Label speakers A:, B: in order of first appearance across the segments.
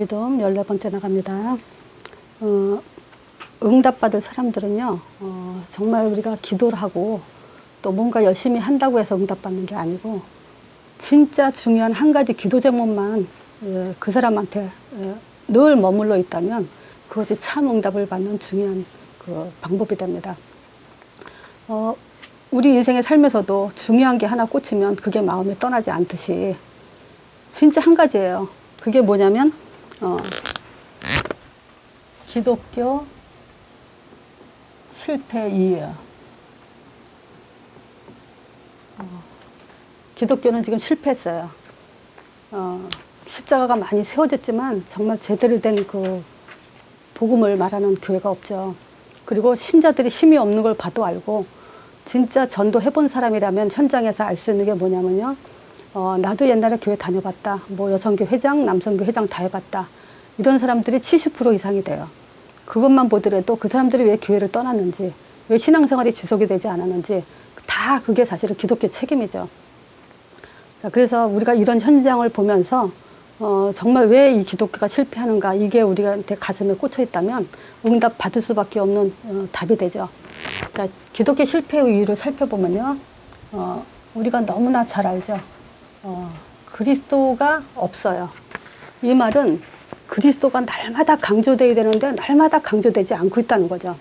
A: 믿음 14번째 나갑니다. 응답받을 사람들은요, 정말 우리가 기도를 하고 또 뭔가 열심히 한다고 해서 응답받는 게 아니고, 진짜 중요한 한 가지 기도 제목만 그 사람한테 늘 머물러 있다면 그것이 참 응답을 받는 중요한 그 방법이 됩니다. 우리 인생의 삶에서도 중요한 게 하나 꽂히면 그게 마음에 떠나지 않듯이 진짜 한 가지예요. 그게 뭐냐면 기독교 실패 이유예요. 기독교는 지금 실패했어요. 십자가가 많이 세워졌지만 정말 제대로 된 그 복음을 말하는 교회가 없죠. 그리고 신자들이 힘이 없는 걸 봐도 알고, 진짜 전도 해본 사람이라면 현장에서 알 수 있는 게 뭐냐면요, 나도 옛날에 교회 다녀봤다. 뭐 여성교 회장, 남성교 회장 다 해봤다. 이런 사람들이 70% 이상이 돼요. 그것만 보더라도 그 사람들이 왜 교회를 떠났는지, 왜 신앙생활이 지속이 되지 않았는지, 다 그게 사실은 기독교 책임이죠. 자, 그래서 우리가 이런 현장을 보면서 정말 왜 이 기독교가 실패하는가, 이게 우리한테 가슴에 꽂혀 있다면 응답 받을 수밖에 없는 답이 되죠. 자, 기독교 실패의 이유를 살펴보면요, 우리가 너무나 잘 알죠. 그리스도가 없어요. 이 말은 그리스도가 날마다 강조되어야 되는데 날마다 강조되지 않고 있다는 거죠.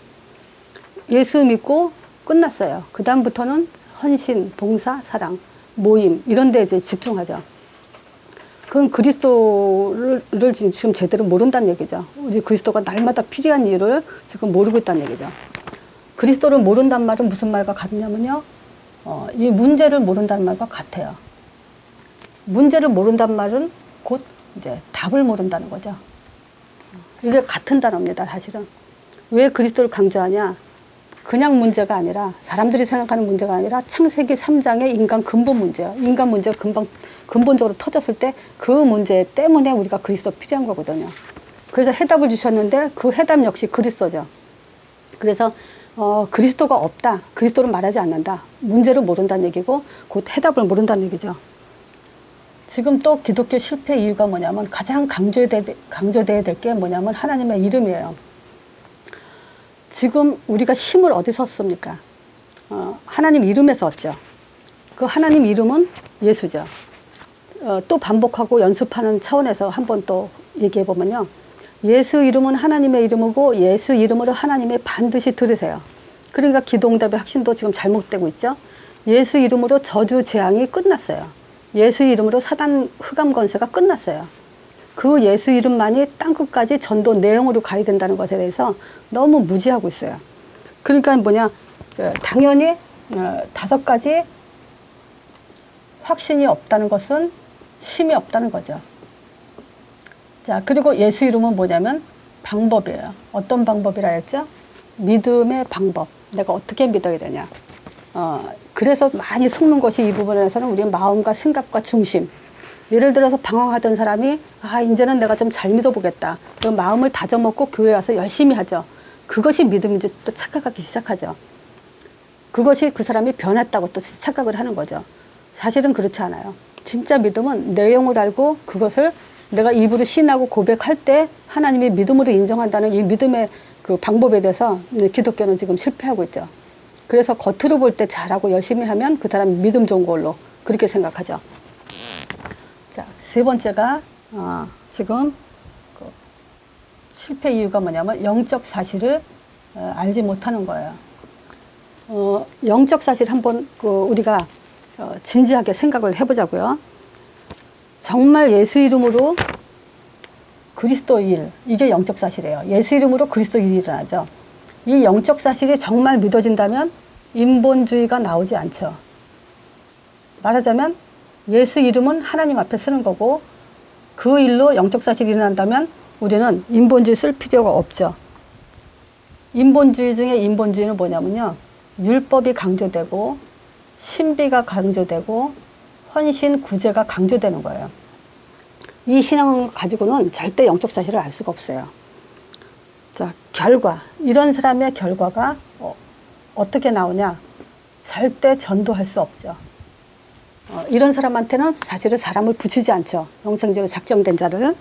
A: 예수 믿고 끝났어요. 그 다음부터는 헌신, 봉사, 사랑, 모임 이런 데 이제 집중하죠. 그건 그리스도를 지금 제대로 모른다는 얘기죠. 우리 그리스도가 날마다 필요한 이유를 지금 모르고 있다는 얘기죠. 그리스도를 모른다는 말은 무슨 말과 같냐면요, 이 문제를 모른다는 말과 같아요. 문제를 모른다는 말은 곧 이제 답을 모른다는 거죠. 이게 같은 단어입니다, 사실은. 왜 그리스도를 강조하냐? 그냥 문제가 아니라, 사람들이 생각하는 문제가 아니라 창세기 3장의 인간 근본 문제예요. 인간 문제가 근본적으로 터졌을 때 그 문제 때문에 우리가 그리스도 필요한 거거든요. 그래서 해답을 주셨는데 그 해답 역시 그리스도죠. 그래서 그리스도가 없다, 그리스도를 말하지 않는다, 문제를 모른다는 얘기고 곧 해답을 모른다는 얘기죠. 지금 또 기독교 실패 이유가 뭐냐면, 가장 강조돼야 될 게 뭐냐면 하나님의 이름이에요. 지금 우리가 힘을 어디서 얻습니까? 하나님 이름에서 얻죠. 그 하나님 이름은 예수죠. 또 반복하고 연습하는 차원에서 한번 또 얘기해 보면요, 예수 이름은 하나님의 이름이고 예수 이름으로 하나님의 반드시 들으세요. 그러니까 기도응답의 확신도 지금 잘못되고 있죠. 예수 이름으로 저주 재앙이 끝났어요. 예수 이름으로 사단 흑암 권세가 끝났어요. 그 예수 이름만이 땅끝까지 전도 내용으로 가야 된다는 것에 대해서 너무 무지하고 있어요. 그러니까 뭐냐, 당연히 5가지 확신이 없다는 것은 힘이 없다는 거죠. 자, 그리고 예수 이름은 뭐냐면 방법이에요. 어떤 방법이라 했죠? 믿음의 방법. 내가 어떻게 믿어야 되냐. 그래서 많이 속는 것이 이 부분에서는 우리 마음과 생각과 중심. 예를 들어서 방황하던 사람이 이제는 내가 좀 잘 믿어보겠다. 그 마음을 다져먹고 교회 와서 열심히 하죠. 그것이 믿음인지 또 착각하기 시작하죠. 그것이 그 사람이 변했다고 또 착각을 하는 거죠. 사실은 그렇지 않아요. 진짜 믿음은 내용을 알고 그것을 내가 입으로 신하고 고백할 때 하나님이 믿음으로 인정한다는 이 믿음의 그 방법에 대해서 기독교는 지금 실패하고 있죠. 그래서 겉으로 볼 때 잘하고 열심히 하면 그 사람이 믿음 좋은 걸로 그렇게 생각하죠. 자, 3번째가 지금 그 실패 이유가 뭐냐면 영적 사실을 알지 못하는 거예요. 영적 사실 한번 우리가 진지하게 생각을 해보자고요. 정말 예수 이름으로 그리스도 일, 이게 영적 사실이에요. 예수 이름으로 그리스도 일이 일어나죠. 이 영적 사실이 정말 믿어진다면 인본주의가 나오지 않죠. 말하자면 예수 이름은 하나님 앞에 쓰는 거고, 그 일로 영적 사실이 일어난다면 우리는 인본주의 쓸 필요가 없죠. 인본주의 중에 인본주의는 뭐냐면요, 율법이 강조되고 신비가 강조되고 헌신, 구제가 강조되는 거예요. 이 신앙을 가지고는 절대 영적 사실을 알 수가 없어요. 자, 결과, 이런 사람의 결과가 어떻게 나오냐? 절대 전도할 수 없죠. 이런 사람한테는 사실은 사람을 붙이지 않죠. 영성적으로 작정된 자를.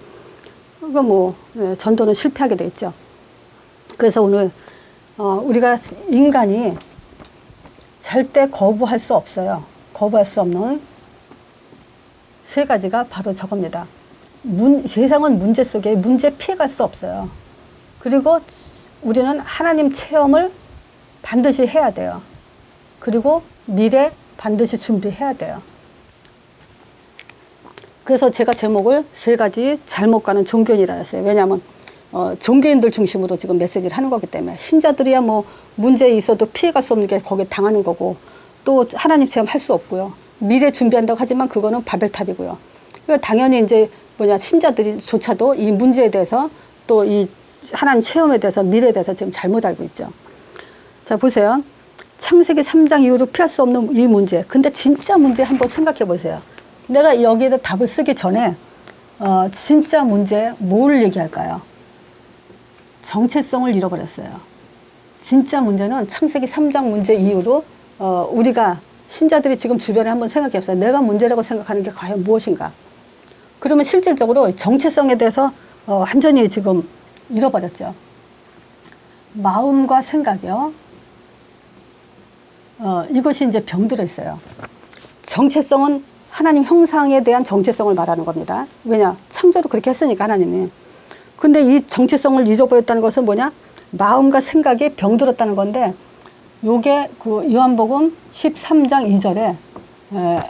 A: 그거 뭐 전도는 실패하게 돼 있죠. 그래서 오늘 우리가 인간이 절대 거부할 수 없어요. 거부할 수 없는 세 가지가 바로 저겁니다. 세상은 문제 속에 문제 피해갈 수 없어요. 그리고 우리는 하나님 체험을 반드시 해야 돼요. 그리고 미래 반드시 준비해야 돼요. 그래서 제가 제목을 세 가지 잘못 가는 종교인이라 했어요. 왜냐하면 종교인들 중심으로 지금 메시지를 하는 거기 때문에 신자들이야 뭐 문제 있어도 피해갈 수 없는 게 거기에 당하는 거고 또 하나님 체험 할 수 없고요. 미래 준비한다고 하지만 그거는 바벨탑이고요. 그러니까 당연히 이제 신자들이조차도 이 문제에 대해서 또 이 하나님 체험에 대해서 미래에 대해서 지금 잘못 알고 있죠. 자 보세요. 창세기 3장 이후로 피할 수 없는 이 문제. 근데 진짜 문제 한번 생각해 보세요. 내가 여기에다 답을 쓰기 전에 진짜 문제 뭘 얘기할까요? 정체성을 잃어버렸어요. 진짜 문제는 창세기 3장 문제 이후로 우리가 신자들이 지금 주변에 한번 생각해 보세요. 내가 문제라고 생각하는 게 과연 무엇인가? 그러면 실질적으로 정체성에 대해서 완전히 지금 잃어버렸죠. 마음과 생각이요. 이것이 이제 병들어 있어요. 정체성은 하나님 형상에 대한 정체성을 말하는 겁니다. 왜냐? 창조를 그렇게 했으니까 하나님이. 근데 이 정체성을 잊어버렸다는 것은 뭐냐? 마음과 생각이 병들었다는 건데 요게 그 요한복음 13장 2절에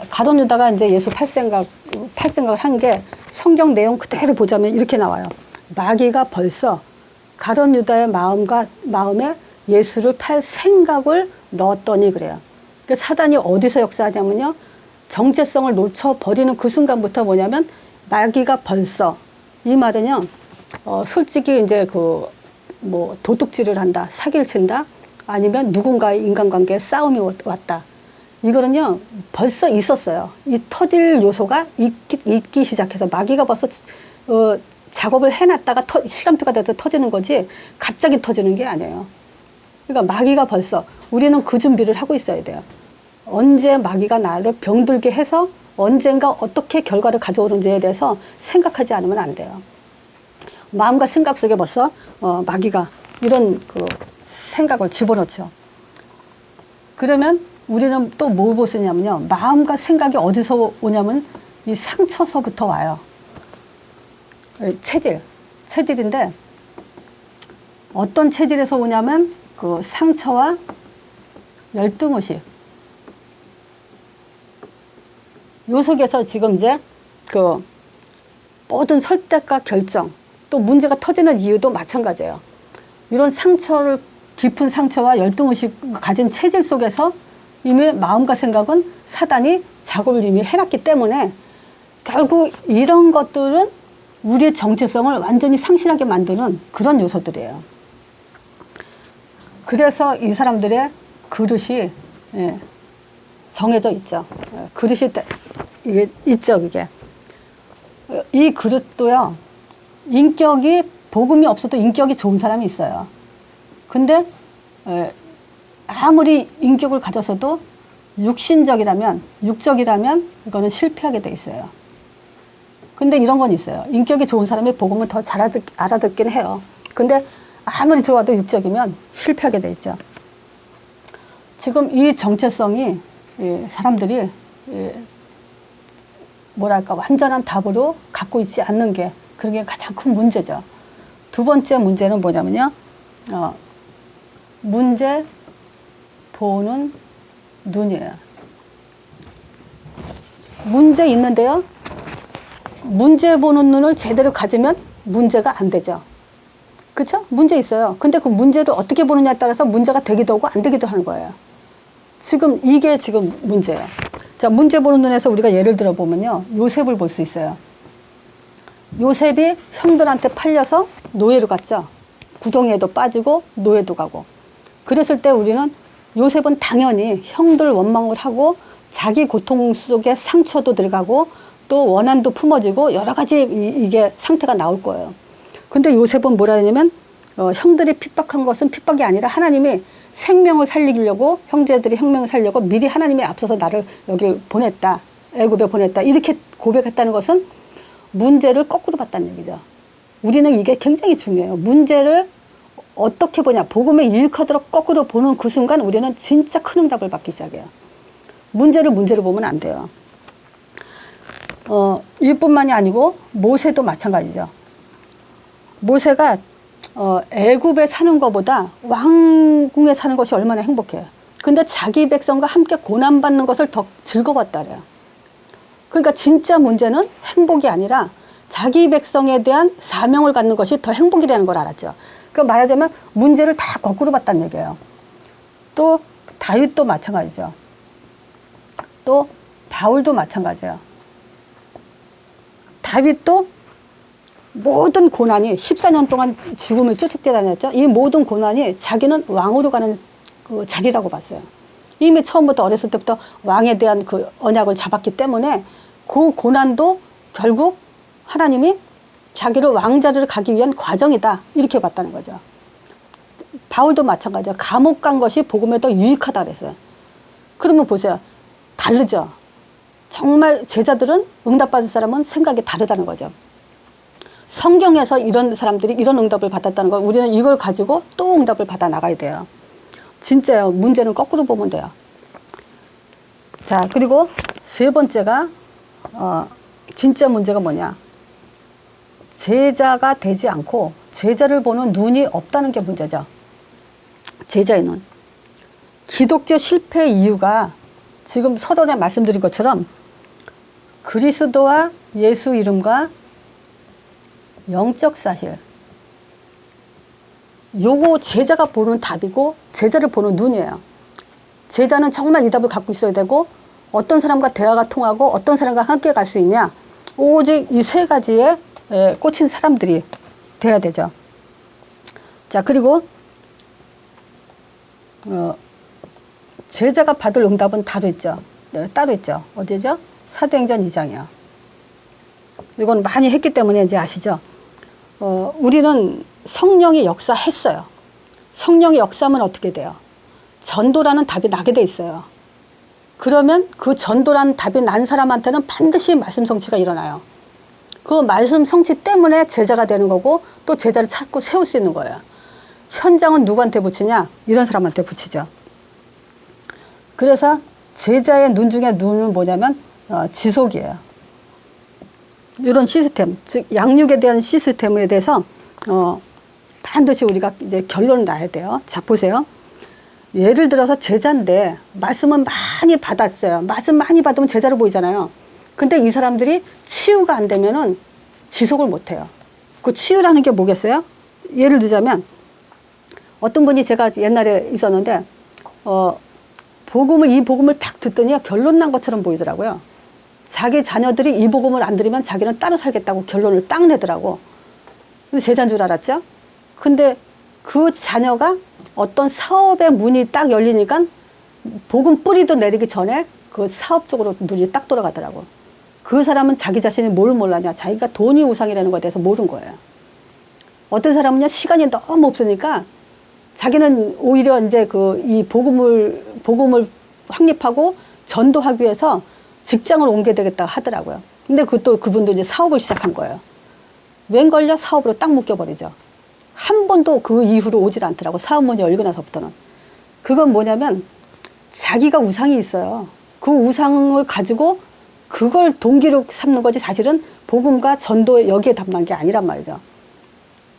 A: 가룟 유다가 이제 예수 팔 생각을 한 게 성경 내용 그대로 보자면 이렇게 나와요. 마귀가 벌써 가룟 유다의 마음에 예수를 팔 생각을 넣었더니 그래요. 그러니까 사단이 어디서 역사하냐면요. 정체성을 놓쳐버리는 그 순간부터 뭐냐면 마귀가 벌써 이 말은요. 솔직히 이제 뭐 도둑질을 한다, 사기를 친다, 아니면 누군가의 인간관계에 싸움이 왔다. 이거는요 벌써 있었어요. 이 터질 요소가 있기 시작해서 마귀가 벌써 작업을 해놨다가 시간표가 돼서 터지는 거지 갑자기 터지는 게 아니에요. 그러니까 마귀가 벌써 우리는 그 준비를 하고 있어야 돼요. 언제 마귀가 나를 병들게 해서 언젠가 어떻게 결과를 가져오는지에 대해서 생각하지 않으면 안 돼요. 마음과 생각 속에 벌써 마귀가 이런 생각을 집어넣죠. 그러면 우리는 또 뭘 볼 수 있냐면요. 마음과 생각이 어디서 오냐면 이 상처서부터 와요. 체질인데 어떤 체질에서 오냐면 그 상처와 열등의식. 요 속에서 지금 이제 모든 설득과 결정, 또 문제가 터지는 이유도 마찬가지예요. 이런 깊은 상처와 열등의식 가진 체질 속에서 이미 마음과 생각은 사단이 작업을 이미 해놨기 때문에 결국 이런 것들은 우리의 정체성을 완전히 상실하게 만드는 그런 요소들이에요. 그래서 이 사람들의 그릇이 정해져 있죠. 그릇이 이게 있죠, 그게. 이 그릇도요, 복음이 없어도 인격이 좋은 사람이 있어요. 근데 아무리 인격을 가졌어도 육적이라면 이거는 실패하게 돼 있어요. 근데 이런 건 있어요. 인격이 좋은 사람이 복음을 더 잘 알아듣긴 해요. 근데 아무리 좋아도 육적이면 실패하게 돼 있죠. 지금 이 정체성이 사람들이 뭐랄까 완전한 답으로 갖고 있지 않는 게 그게 가장 큰 문제죠. 두 번째 문제는 뭐냐면요. 문제 보는 눈이에요. 문제 있는데요. 문제 보는 눈을 제대로 가지면 문제가 안 되죠. 그렇죠? 문제 있어요. 근데 그 문제를 어떻게 보느냐에 따라서 문제가 되기도 하고 안 되기도 하는 거예요. 이게 지금 문제예요. 자, 문제 보는 눈에서 우리가 예를 들어 보면요. 요셉을 볼 수 있어요. 요셉이 형들한테 팔려서 노예로 갔죠. 구덩이에도 빠지고 노예도 가고. 그랬을 때 우리는 요셉은 당연히 형들 원망을 하고 자기 고통 속에 상처도 들어가고 또 원한도 품어지고 여러 가지 이게 상태가 나올 거예요. 근데 요셉은 뭐라 하냐면 형들이 핍박한 것은 핍박이 아니라 하나님이 생명을 살리려고 형제들이 생명을 살려고 미리 하나님이 앞서서 나를 여기 애굽에 보냈다 이렇게 고백했다는 것은 문제를 거꾸로 봤다는 얘기죠. 우리는 이게 굉장히 중요해요. 문제를 어떻게 보냐. 복음의 유익하도록 거꾸로 보는 그 순간 우리는 진짜 큰 응답을 받기 시작해요. 문제를 문제로 보면 안 돼요. 이뿐만이 아니고 모세도 마찬가지죠. 모세가 애굽에 사는 것보다 왕궁에 사는 것이 얼마나 행복해요. 근데 자기 백성과 함께 고난받는 것을 더 즐거웠다 그래요. 그러니까 진짜 문제는 행복이 아니라 자기 백성에 대한 사명을 갖는 것이 더 행복이라는 걸 알았죠. 그러니까 말하자면 문제를 다 거꾸로 봤다는 얘기예요. 또 다윗도 마찬가지죠. 또 바울도 마찬가지예요. 다윗도 모든 고난이 14년 동안 죽음을 쫓게 다녔죠. 이 모든 고난이 자기는 왕으로 가는 그 자리라고 봤어요. 이미 처음부터 어렸을 때부터 왕에 대한 그 언약을 잡았기 때문에 그 고난도 결국 하나님이 자기를 왕자리를 가기 위한 과정이다. 이렇게 봤다는 거죠. 바울도 마찬가지예요. 감옥 간 것이 복음에 더 유익하다 그랬어요. 그러면 보세요. 다르죠. 정말 제자들은 응답받을 사람은 생각이 다르다는 거죠. 성경에서 이런 사람들이 이런 응답을 받았다는 걸 우리는 이걸 가지고 또 응답을 받아 나가야 돼요. 진짜요. 문제는 거꾸로 보면 돼요. 자, 그리고 세 번째가 진짜 문제가 뭐냐. 제자가 되지 않고 제자를 보는 눈이 없다는 게 문제죠. 제자의 눈. 기독교 실패의 이유가 지금 서론에 말씀드린 것처럼 그리스도와 예수 이름과 영적 사실. 요거 제자가 보는 답이고 제자를 보는 눈이에요. 제자는 정말 이 답을 갖고 있어야 되고 어떤 사람과 대화가 통하고 어떤 사람과 함께 갈 수 있냐. 오직 이 세 가지에 꽂힌 사람들이 돼야 되죠. 자, 그리고 제자가 받을 응답은 따로 있죠. 따로 있죠. 어디죠? 사도행전 2장이요. 이건 많이 했기 때문에 이제 아시죠? 우리는 성령이 역사했어요. 성령이 역사하면 어떻게 돼요? 전도라는 답이 나게 돼 있어요. 그러면 그 전도라는 답이 난 사람한테는 반드시 말씀 성취가 일어나요. 그 말씀 성취 때문에 제자가 되는 거고 또 제자를 찾고 세울 수 있는 거예요. 현장은 누구한테 붙이냐? 이런 사람한테 붙이죠. 그래서 제자의 눈 중에 눈은 뭐냐면 지속이에요. 이런 시스템, 즉 양육에 대한 시스템에 대해서 반드시 우리가 이제 결론을 놔야 돼요. 자, 보세요. 예를 들어서 제자인데 말씀은 많이 받았어요. 말씀 많이 받으면 제자로 보이잖아요. 근데 이 사람들이 치유가 안 되면은 지속을 못 해요. 그 치유라는 게 뭐겠어요? 예를 들자면 어떤 분이 제가 옛날에 있었는데 이 복음을 딱 듣더니 결론 난 것처럼 보이더라고요. 자기 자녀들이 이 복음을 안 들으면 자기는 따로 살겠다고 결론을 딱 내더라고. 근데 제자인 줄 알았죠? 근데 그 자녀가 어떤 사업의 문이 딱 열리니까 복음 뿌리도 내리기 전에 그 사업 쪽으로 눈이 딱 돌아가더라고. 그 사람은 자기 자신이 뭘 몰랐냐. 자기가 돈이 우상이라는 것에 대해서 모른 거예요. 어떤 사람은요, 시간이 너무 없으니까 자기는 오히려 이제 이 복음을 확립하고 전도하기 위해서 직장을 옮겨야 되겠다 하더라고요. 근데 그분도 이제 사업을 시작한 거예요. 웬걸요? 사업으로 딱 묶여버리죠. 한 번도 그 이후로 오질 않더라고. 사업문이 열고 나서부터는. 그건 뭐냐면 자기가 우상이 있어요. 그 우상을 가지고 그걸 동기로 삼는 거지 사실은 복음과 전도에 여기에 담는 게 아니란 말이죠.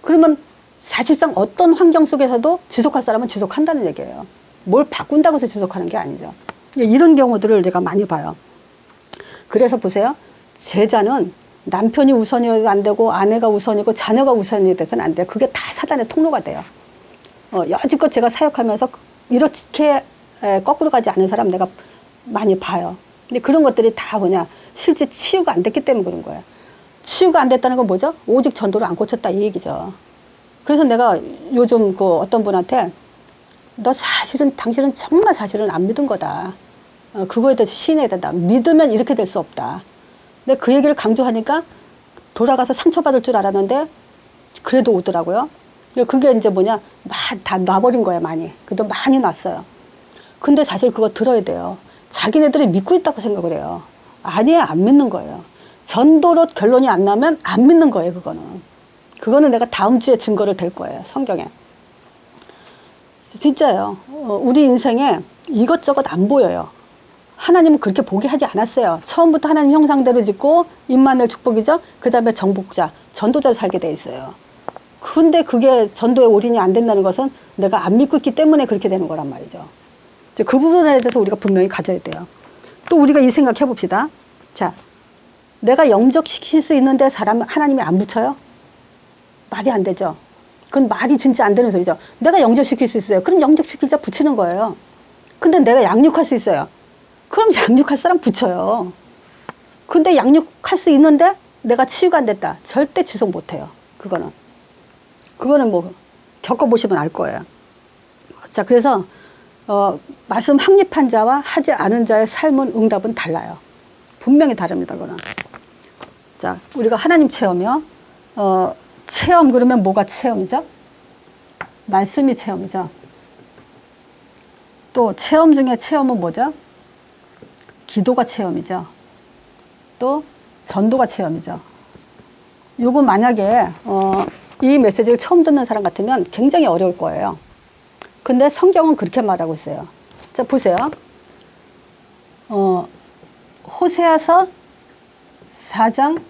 A: 그러면 사실상 어떤 환경 속에서도 지속할 사람은 지속한다는 얘기예요. 뭘 바꾼다고 해서 지속하는 게 아니죠. 이런 경우들을 제가 많이 봐요. 그래서 보세요. 제자는 남편이 우선이어도 안 되고 아내가 우선이고 자녀가 우선이 돼서는 안 돼요. 그게 다 사단의 통로가 돼요. 여지껏 제가 사역하면서 이렇게 거꾸로 가지 않은 사람 내가 많이 봐요. 근데 그런 것들이 다 뭐냐. 실제 치유가 안 됐기 때문에 그런 거예요. 치유가 안 됐다는 건 뭐죠? 오직 전도를 안 고쳤다 이 얘기죠. 그래서 내가 요즘 어떤 분한테 너 당신은 정말 사실은 안 믿은 거다. 그거에 대해서 시인해야 된다. 믿으면 이렇게 될 수 없다. 근데 그 얘기를 강조하니까 돌아가서 상처받을 줄 알았는데 그래도 오더라고요. 그게 이제 뭐냐. 다 놔버린 거예요, 많이. 그래도 많이 놨어요. 근데 사실 그거 들어야 돼요. 자기네들이 믿고 있다고 생각을 해요. 아니에요, 안 믿는 거예요. 전도로 결론이 안 나면 안 믿는 거예요, 그거는. 그거는 내가 다음 주에 증거를 댈 거예요. 성경에. 진짜요. 우리 인생에 이것저것 안 보여요. 하나님은 그렇게 보게 하지 않았어요. 처음부터 하나님 형상대로 짓고 임마누엘 축복이죠. 그 다음에 정복자, 전도자로 살게 돼 있어요. 근데 그게 전도에 올인이 안 된다는 것은 내가 안 믿고 있기 때문에 그렇게 되는 거란 말이죠. 그 부분에 대해서 우리가 분명히 가져야 돼요. 또 우리가 이 생각 해봅시다. 자, 내가 영접시킬 수 있는데 하나님이 안 붙여요? 말이 안 되죠. 그건 말이 진짜 안 되는 소리죠. 내가 영접시킬 수 있어요. 그럼 영접시킬 자 붙이는 거예요. 근데 내가 양육할 수 있어요. 그럼 양육할 사람 붙여요. 근데 양육할 수 있는데 내가 치유가 안 됐다. 절대 지속 못 해요. 그거는 뭐 겪어보시면 알 거예요. 자, 그래서 말씀 확립한 자와 하지 않은 자의 삶은 응답은 달라요. 분명히 다릅니다. 그거는. 자, 우리가 하나님 체험이요. 체험 그러면 뭐가 체험이죠? 말씀이 체험이죠. 또 체험 중에 체험은 뭐죠? 기도가 체험이죠. 또 전도가 체험이죠. 요거 만약에 이 메시지를 처음 듣는 사람 같으면 굉장히 어려울 거예요. 근데 성경은 그렇게 말하고 있어요. 자, 보세요. 호세아서 4장,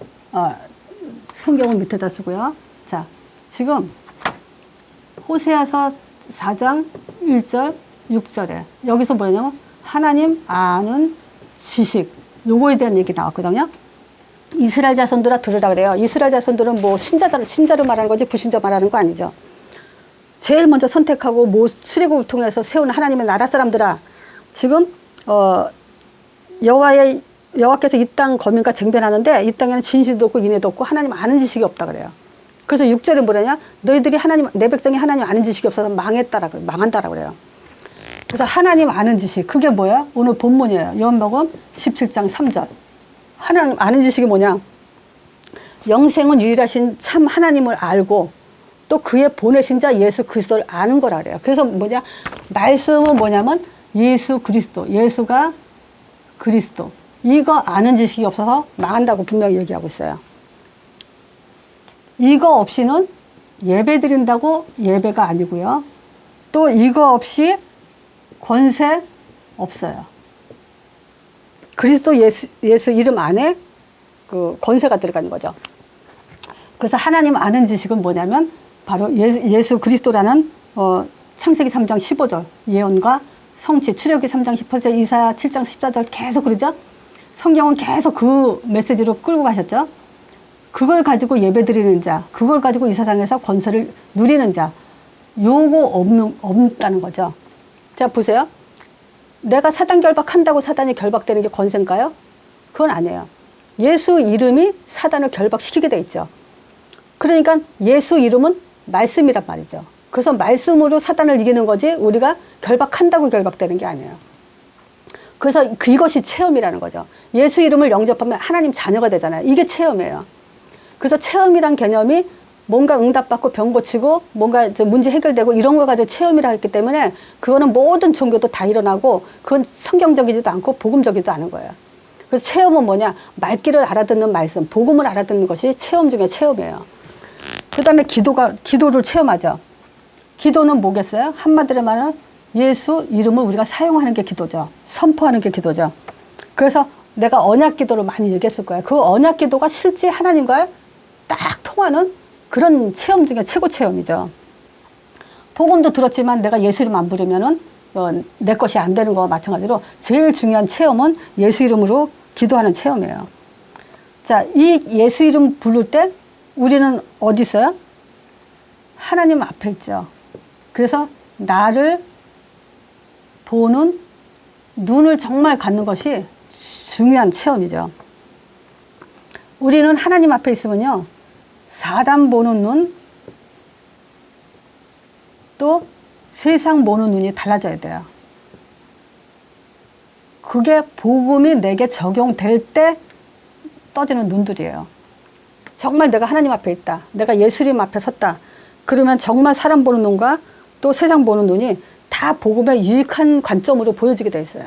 A: 성경은 밑에다 쓰고요. 자, 지금 호세아서 4장 1절, 6절에 여기서 뭐냐면 하나님 아는 지식, 요거에 대한 얘기 나왔거든요. 이스라엘 자손들아 들으라 그래요. 이스라엘 자손들은 뭐 신자로 말하는 거지 부신자 말하는 거 아니죠. 제일 먼저 선택하고 출애굽을 통해서 세운 하나님의 나라 사람들아, 지금 여호와께서 이 땅 거민과 쟁변하는데 이 땅에는 진실도 없고 인애도 없고 하나님 아는 지식이 없다 그래요. 그래서 6절에 뭐냐냐, 너희들이 내 백성이 하나님 아는 지식이 없어서 망한다라 그래요. 그래서 하나님 아는 지식, 그게 뭐야? 오늘 본문이에요. 요한복음 17장 3절. 하나님 아는 지식이 뭐냐? 영생은 유일하신 참 하나님을 알고 또 그의 보내신 자 예수 그리스도를 아는 거라 그래요. 그래서 뭐냐? 말씀은 뭐냐면 예수 그리스도, 예수가 그리스도. 이거 아는 지식이 없어서 망한다고 분명히 얘기하고 있어요. 이거 없이는 예배 드린다고 예배가 아니고요. 또 이거 없이 권세 없어요. 그리스도 예수 이름 안에 그 권세가 들어가는 거죠. 그래서 하나님 아는 지식은 뭐냐면 바로 예수 그리스도라는 창세기 3장 15절 예언과 성취, 출애굽기 3장 18절, 이사야 7장 14절 계속 그러죠. 성경은 계속 그 메시지로 끌고 가셨죠. 그걸 가지고 예배 드리는 자, 그걸 가지고 이 세상에서 권세를 누리는 자, 요거 없다는 거죠. 자, 보세요. 내가 사단 결박한다고 사단이 결박되는 게 권세인가요? 그건 아니에요. 예수 이름이 사단을 결박시키게 돼 있죠. 그러니까 예수 이름은 말씀이란 말이죠. 그래서 말씀으로 사단을 이기는 거지 우리가 결박한다고 결박되는 게 아니에요. 그래서 이것이 체험이라는 거죠. 예수 이름을 영접하면 하나님 자녀가 되잖아요. 이게 체험이에요. 그래서 체험이란 개념이 뭔가 응답받고 병 고치고 뭔가 문제 해결되고 이런 걸 가지고 체험이라 했기 때문에 그거는 모든 종교도 다 일어나고 그건 성경적이지도 않고 복음적이지도 않은 거예요. 그래서 체험은 뭐냐? 말귀를 알아듣는 말씀, 복음을 알아듣는 것이 체험 중에 체험이에요. 그 다음에 기도를 체험하죠. 기도는 뭐겠어요? 한마디로 말하면 예수 이름을 우리가 사용하는 게 기도죠. 선포하는 게 기도죠. 그래서 내가 언약 기도를 많이 얘기했을 거예요. 그 언약 기도가 실제 하나님과 딱 통하는 그런 체험 중에 최고 체험이죠. 복음도 들었지만 내가 예수 이름 안 부르면은 내 것이 안 되는 거와 마찬가지로 제일 중요한 체험은 예수 이름으로 기도하는 체험이에요. 자, 이 예수 이름 부를 때 우리는 어디 있어요? 하나님 앞에 있죠. 그래서 나를 보는 눈을 정말 갖는 것이 중요한 체험이죠. 우리는 하나님 앞에 있으면요, 사람 보는 눈, 또 세상 보는 눈이 달라져야 돼요. 그게 복음이 내게 적용될 때 떠지는 눈들이에요. 정말 내가 하나님 앞에 있다. 내가 예수님 앞에 섰다. 그러면 정말 사람 보는 눈과 또 세상 보는 눈이 다 복음의 유익한 관점으로 보여지게 돼 있어요.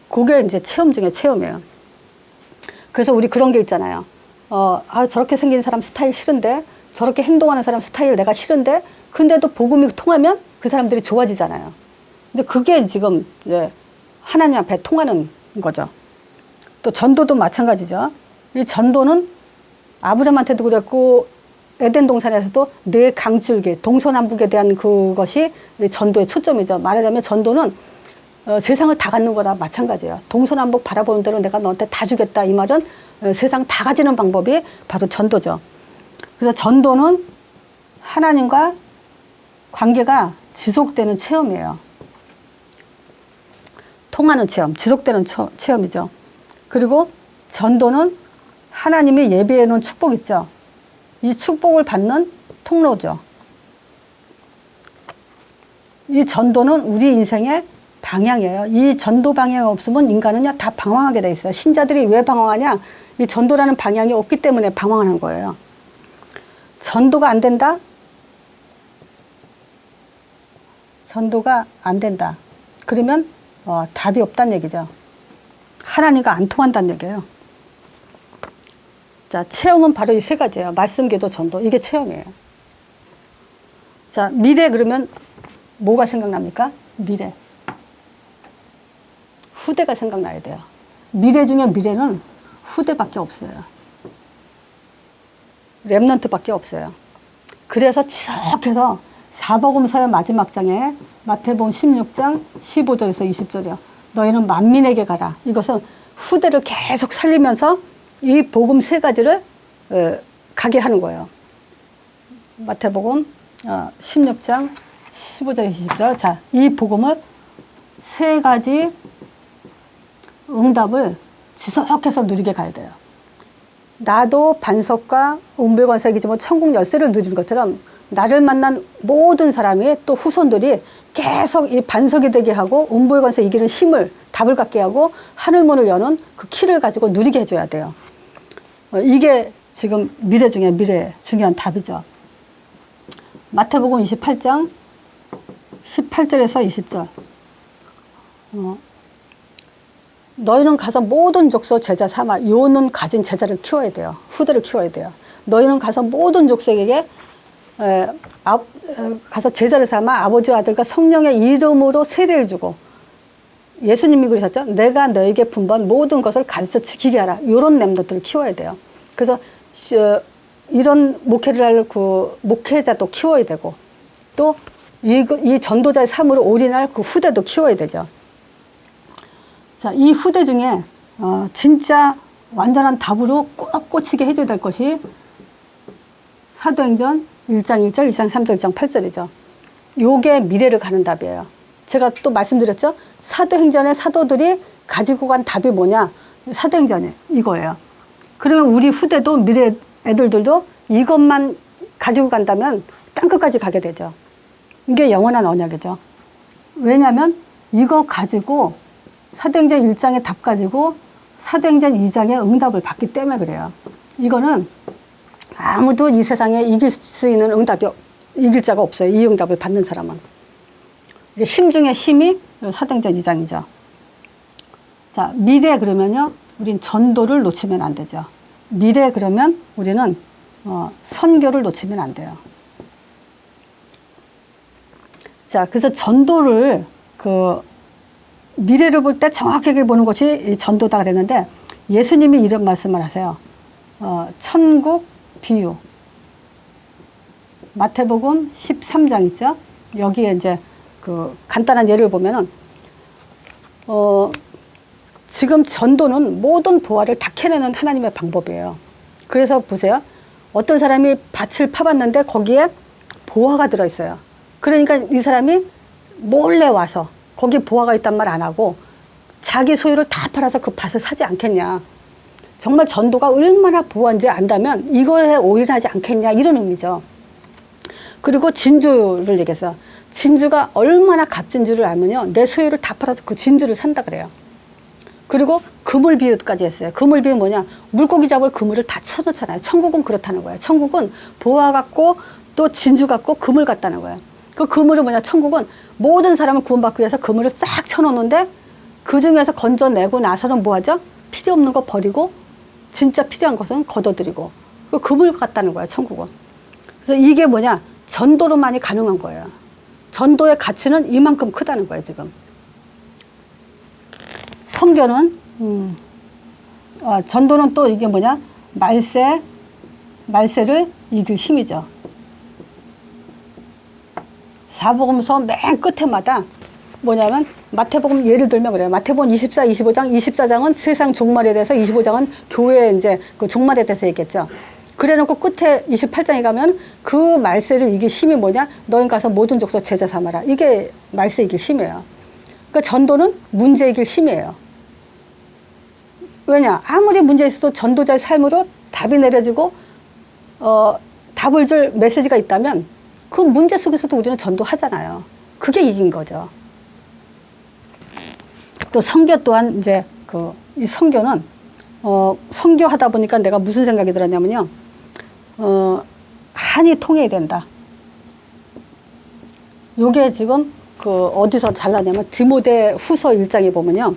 A: 그게 이제 체험 중에 체험이에요. 그래서 우리 그런 게 있잖아요. 저렇게 생긴 사람 스타일 싫은데 저렇게 행동하는 사람 스타일 내가 싫은데 근데도 복음이 통하면 그 사람들이 좋아지잖아요. 근데 그게 지금 이제 하나님 앞에 통하는 거죠. 또 전도도 마찬가지죠. 이 전도는 아브라함한테도 그랬고 에덴 동산에서도 네 강줄기 동서남북에 대한 그것이 전도의 초점이죠. 말하자면 전도는 세상을 다 갖는 거라 마찬가지예요. 동서남북 바라보는 대로 내가 너한테 다 주겠다. 이 말은 세상 다 가지는 방법이 바로 전도죠. 그래서 전도는 하나님과 관계가 지속되는 체험이에요. 통하는 체험, 지속되는 체험이죠. 그리고 전도는 하나님이 예비해 놓은 축복 있죠. 이 축복을 받는 통로죠. 이 전도는 우리 인생의 방향이에요. 이 전도 방향이 없으면 인간은 다 방황하게 돼 있어요. 신자들이 왜 방황하냐? 이 전도라는 방향이 없기 때문에 방황하는 거예요. 전도가 안 된다? 전도가 안 된다. 그러면 답이 없다는 얘기죠. 하나님과 안 통한다는 얘기예요. 자, 체험은 바로 이 세 가지예요. 말씀, 기도, 전도. 이게 체험이에요. 자, 미래 그러면 뭐가 생각납니까? 미래. 후대가 생각나야 돼요. 미래 중에 미래는 후대밖에 없어요. 렘넌트밖에 없어요. 그래서 지속해서 사복음서의 마지막 장에 마태복음 16장 15절에서 20절이요. 너희는 만민에게 가라. 이것은 후대를 계속 살리면서 이 복음 세 가지를 가게 하는 거예요. 마태복음 16장 15절 20절. 자, 이 복음을 세 가지 응답을 지속해서 누리게 가야 돼요. 나도 반석과 운불관석이지만 천국 열쇠를 누리는 것처럼 나를 만난 모든 사람이 또 후손들이 계속 이 반석이 되게 하고 운불관석 이기는 힘을 답을 갖게 하고 하늘문을 여는 그 키를 가지고 누리게 해줘야 돼요. 이게 지금 미래 중에 미래 중요한 답이죠. 마태복음 28장 18절에서 20절. 너희는 가서 모든 족속 제자 삼아. 요는 가진 제자를 키워야 돼요. 후대를 키워야 돼요. 너희는 가서 모든 족속에게 가서 제자를 삼아 아버지와 아들과 성령의 이름으로 세례를 주고, 예수님이 그러셨죠. 내가 너에게 분부한 모든 것을 가르쳐 지키게 하라. 이런 렘넌트를 키워야 돼요. 그래서 이런 목회를 할 그 목회자도 키워야 되고, 또 이 전도자의 삶으로 올인할 그 후대도 키워야 되죠. 자, 이 후대 중에 진짜 완전한 답으로 꼭 꽂히게 해줘야 될 것이 사도행전 1장 1절, 2장 3절, 1장 8절이죠. 요게 미래를 가는 답이에요. 제가 또 말씀드렸죠. 사도행전의 사도들이 가지고 간 답이 뭐냐? 사도행전이 이거예요. 그러면 우리 후대도 미래 애들도 이것만 가지고 간다면 땅끝까지 가게 되죠. 이게 영원한 언약이죠. 왜냐하면 이거 가지고 사도행전 1장의 답 가지고 사도행전 2장의 응답을 받기 때문에 그래요. 이거는 아무도 이 세상에 이길 수 있는 응답이 이길 자가 없어요. 이 응답을 받는 사람은. 이게 힘 중에 힘이 사도행전 2장이죠. 자, 미래 그러면요. 우린 전도를 놓치면 안 되죠. 미래 그러면 우리는 선교를 놓치면 안 돼요. 자, 그래서 전도를 미래를 볼 때 정확하게 보는 것이 전도다 그랬는데, 예수님이 이런 말씀을 하세요. 천국 비유. 마태복음 13장 있죠? 여기에 이제 간단한 예를 보면은, 지금 전도는 모든 보화를 다 캐내는 하나님의 방법이에요. 그래서 보세요. 어떤 사람이 밭을 파봤는데 거기에 보화가 들어있어요. 그러니까 이 사람이 몰래 와서 거기 보화가 있단 말 안 하고 자기 소유를 다 팔아서 그 밭을 사지 않겠냐. 정말 전도가 얼마나 보화인지 안다면 이거에 올인하지 않겠냐, 이런 의미죠. 그리고 진주를 얘기해서 진주가 얼마나 값진 줄을 알면요, 내 소유를 다 팔아서 그 진주를 산다 그래요. 그리고 그물 비유까지 했어요. 그물 비유 뭐냐? 물고기 잡을 그물을 다 쳐놓잖아요. 천국은 그렇다는 거예요. 천국은 보화 같고 또 진주 같고 그물 같다는 거예요. 그 그물은 뭐냐? 천국은 모든 사람을 구원받기 위해서 그물을 싹 쳐놓는데 그 중에서 건져내고 나서는 뭐 하죠? 필요 없는 거 버리고 진짜 필요한 것은 걷어들이고, 그 그물 같다는 거예요. 천국은. 그래서 이게 뭐냐? 전도로만이 가능한 거예요. 전도의 가치는 이만큼 크다는 거예요, 지금. 선교는, 전도는 또 이게 뭐냐? 말세를 이길 힘이죠. 사복음서 맨 끝에마다 뭐냐면 마태복음 예를 들면 그래요. 마태복음 24, 25장, 24장은 세상 종말에 대해서, 25장은 교회 이제 그 종말에 대해서 얘기했죠. 그래 놓고 끝에 28장에 가면 그 말세를 이길 힘이 뭐냐? 너희 가서 모든 족속 제자 삼아라. 이게 말세 이길 힘이에요. 그러니까 전도는 문제 이길 힘이에요. 왜냐? 아무리 문제 있어도 전도자의 삶으로 답이 내려지고 답을 줄 메시지가 있다면 그 문제 속에서도 우리는 전도하잖아요. 그게 이긴 거죠. 또 선교 또한 이제 이 선교는 선교하다 보니까 내가 무슨 생각이 들었냐면요. 한이 통해야 된다. 요게 지금 어디서 잘나냐면 디모데 후서 1장에 보면요.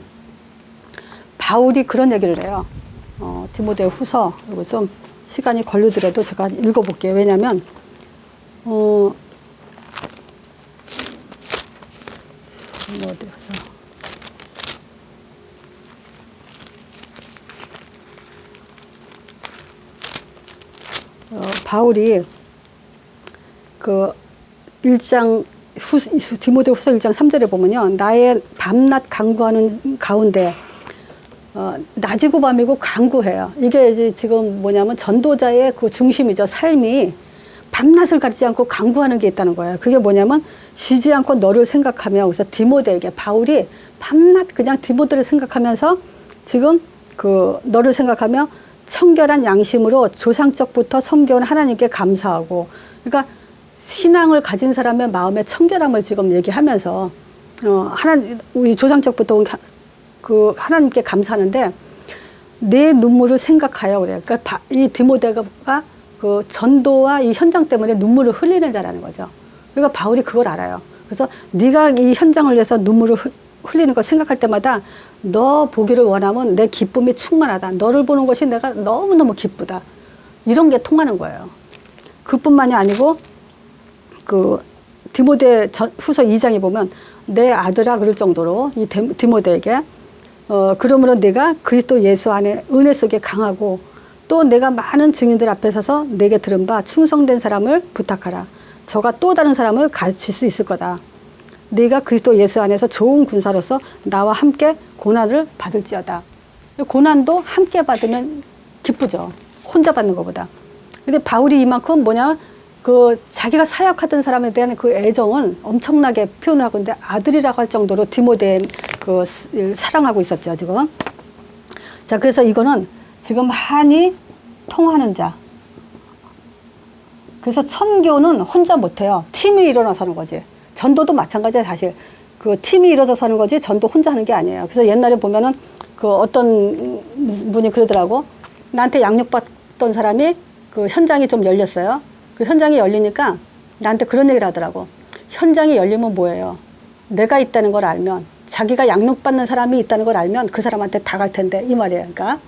A: 바울이 그런 얘기를 해요. 디모데 후서, 이거 좀 시간이 걸리더라도 제가 읽어볼게요. 왜냐면, 어디 가서. 바울이 디모데 후서 1장 3절에 보면요. 나의 밤낮 간구하는 가운데, 낮이고 밤이고 간구해요. 이게 이제 지금 뭐냐면 전도자의 그 중심이죠. 삶이 밤낮을 가리지 않고 간구하는 게 있다는 거예요. 그게 뭐냐면 쉬지 않고 너를 생각하며, 그래서 디모데에게 바울이 밤낮 그냥 디모데를 생각하면서 지금 너를 생각하며 청결한 양심으로 조상적부터 섬겨온 하나님께 감사하고, 그러니까 신앙을 가진 사람의 마음의 청결함을 지금 얘기하면서 우리 조상적부터 온 하나님께 감사하는데 내 눈물을 생각하여 그래요. 그러니까 이 디모데가 전도와 이 현장 때문에 눈물을 흘리는 자라는 거죠. 그러니까 바울이 그걸 알아요. 그래서 네가 이 현장을 위해서 눈물을 흘리는 걸 생각할 때마다 너 보기를 원하면 내 기쁨이 충만하다. 너를 보는 것이 내가 너무너무 기쁘다. 이런 게 통하는 거예요. 그뿐만이 아니고 디모데 후서 2장에 보면 내 아들아 그럴 정도로 이 디모데에게 그러므로 내가 그리스도 예수 안에 은혜 속에 강하고 또 내가 많은 증인들 앞에 서서 내게 들은 바 충성된 사람을 부탁하라. 저가 또 다른 사람을 가르칠 수 있을 거다. 네가 그리스도 예수 안에서 좋은 군사로서 나와 함께 고난을 받을지어다. 고난도 함께 받으면 기쁘죠. 혼자 받는 것보다. 근데 바울이 이만큼 자기가 사역하던 사람에 대한 그 애정을 엄청나게 표현하고 있는데 아들이라고 할 정도로 디모데 사랑하고 있었죠, 지금. 자, 그래서 이거는 지금 한이 통하는 자. 그래서 선교는 혼자 못해요. 팀이 일어나서 하는 거지. 전도도 마찬가지예요, 사실. 팀이 이루어져서 하는 거지, 전도 혼자 하는 게 아니에요. 그래서 옛날에 보면은 어떤 분이 그러더라고. 나한테 양육받던 사람이 현장이 좀 열렸어요. 그 현장이 열리니까 나한테 그런 얘기를 하더라고. 현장이 열리면 뭐예요? 내가 있다는 걸 알면, 자기가 양육받는 사람이 있다는 걸 알면 그 사람한테 다 갈 텐데, 이 말이에요. 그러니까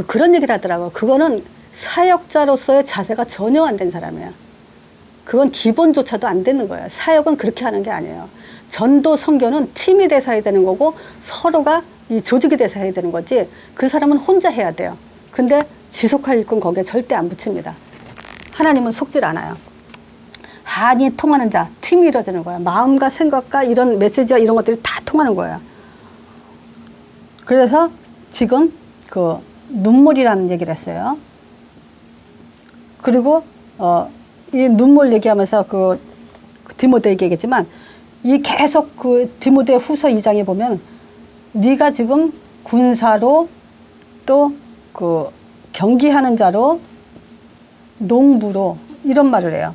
A: 그런 얘기를 하더라고. 그거는 사역자로서의 자세가 전혀 안 된 사람이에요. 그건 기본조차도 안 되는 거예요. 사역은 그렇게 하는 게 아니에요. 전도 선교는 팀이 돼서 해야 되는 거고 서로가 이 조직이 돼서 해야 되는 거지, 그 사람은 혼자 해야 돼요. 근데 지속할 일꾼 거기에 절대 안 붙입니다. 하나님은 속질 않아요. 한이 통하는 자, 팀이 이루어지는 거야. 마음과 생각과 이런 메시지와 이런 것들이 다 통하는 거예요. 그래서 지금 눈물이라는 얘기를 했어요. 그리고 이 눈물 얘기하면서 디모데에게 얘기했지만, 이 계속 디모데 후서 2장에 보면 네가 지금 군사로 또 경기하는 자로 농부로 이런 말을 해요.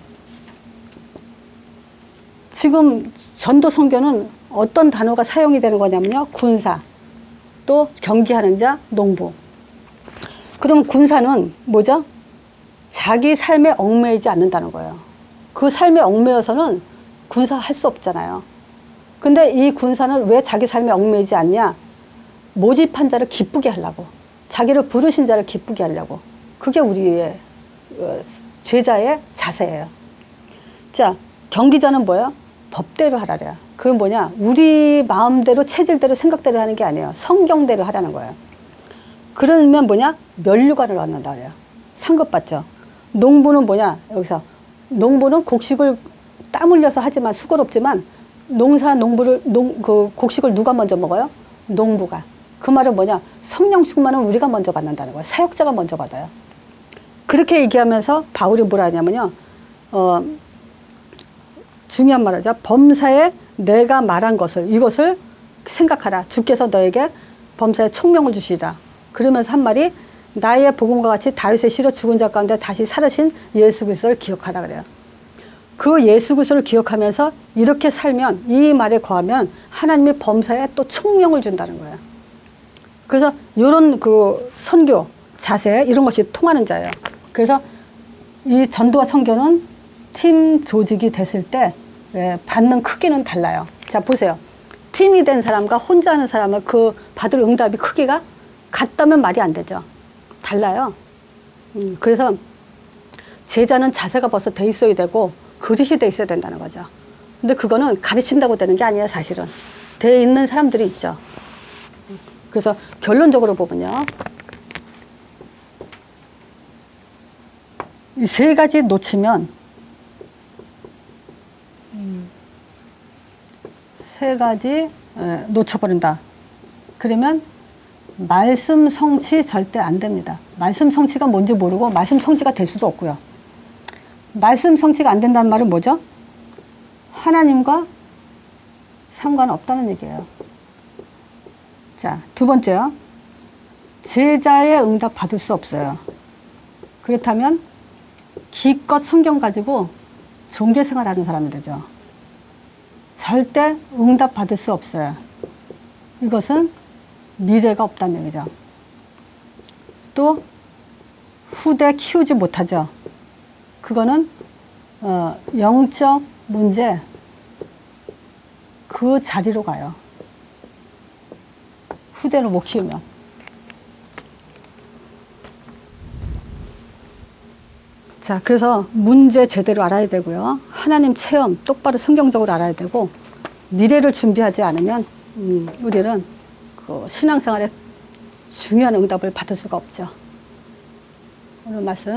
A: 지금 전도 선교는 어떤 단어가 사용이 되는 거냐면요. 군사, 또 경기하는 자, 농부. 그럼 군사는 뭐죠? 자기 삶에 얽매이지 않는다는 거예요. 그 삶에 얽매여서는 군사할 수 없잖아요. 근데 이 군사는 왜 자기 삶에 얽매이지 않냐? 모집한 자를 기쁘게 하려고. 자기를 부르신 자를 기쁘게 하려고. 그게 우리의 제자의 자세예요. 자, 경기자는 뭐예요? 법대로 하라래요. 그건 뭐냐? 우리 마음대로, 체질대로, 생각대로 하는 게 아니에요. 성경대로 하라는 거예요. 그러면 뭐냐? 면류관을 얻는다 그래요. 상급받죠. 농부는 뭐냐? 여기서 농부는 곡식을 땀 흘려서 하지만 수고롭지만 그 곡식을 누가 먼저 먹어요? 농부가. 그 말은 뭐냐? 성령 충만은 우리가 먼저 받는다는 거예요. 사역자가 먼저 받아요. 그렇게 얘기하면서 바울이 뭐라 하냐면요. 중요한 말이죠. 범사에 내가 말한 것을, 이것을 생각하라. 주께서 너에게 범사에 총명을 주시리라. 그러면서 한 말이 나의 복음과 같이 다윗의 시로 죽은 자 가운데 다시 살으신 예수 그리스도를 기억하라 그래요. 그 예수 그리스도를 기억하면서 이렇게 살면, 이 말에 거하면 하나님이 범사에 또 총명을 준다는 거예요. 그래서 이런 그 선교, 자세 이런 것이 통하는 자예요. 그래서 이 전도와 선교는 팀 조직이 됐을 때 받는 크기는 달라요. 자, 보세요. 팀이 된 사람과 혼자 하는 사람은 그 받을 응답이 크기가 같다면 말이 안 되죠. 달라요. 그래서 제자는 자세가 벌써 돼 있어야 되고 그릇이 돼 있어야 된다는 거죠. 근데 그거는 가르친다고 되는 게 아니에요, 사실은. 돼 있는 사람들이 있죠. 그래서 결론적으로 보면요. 이 세 가지 놓치면, 세 가지 놓쳐버린다. 그러면 말씀 성취 절대 안 됩니다. 말씀 성취가 뭔지 모르고 말씀 성취가 될 수도 없고요. 말씀 성취가 안 된다는 말은 뭐죠? 하나님과 상관없다는 얘기예요. 자, 두 번째요. 제자의 응답 받을 수 없어요. 그렇다면 기껏 성경 가지고 종교 생활하는 사람이 되죠. 절대 응답 받을 수 없어요. 이것은 미래가 없다는 얘기죠. 또 후대 키우지 못하죠. 그거는 영적 문제, 그 자리로 가요. 후대를 못 키우면. 자, 그래서 문제 제대로 알아야 되고요. 하나님 체험 똑바로 성경적으로 알아야 되고, 미래를 준비하지 않으면 우리는 그 신앙생활에 중요한 응답을 받을 수가 없죠. 오늘 말씀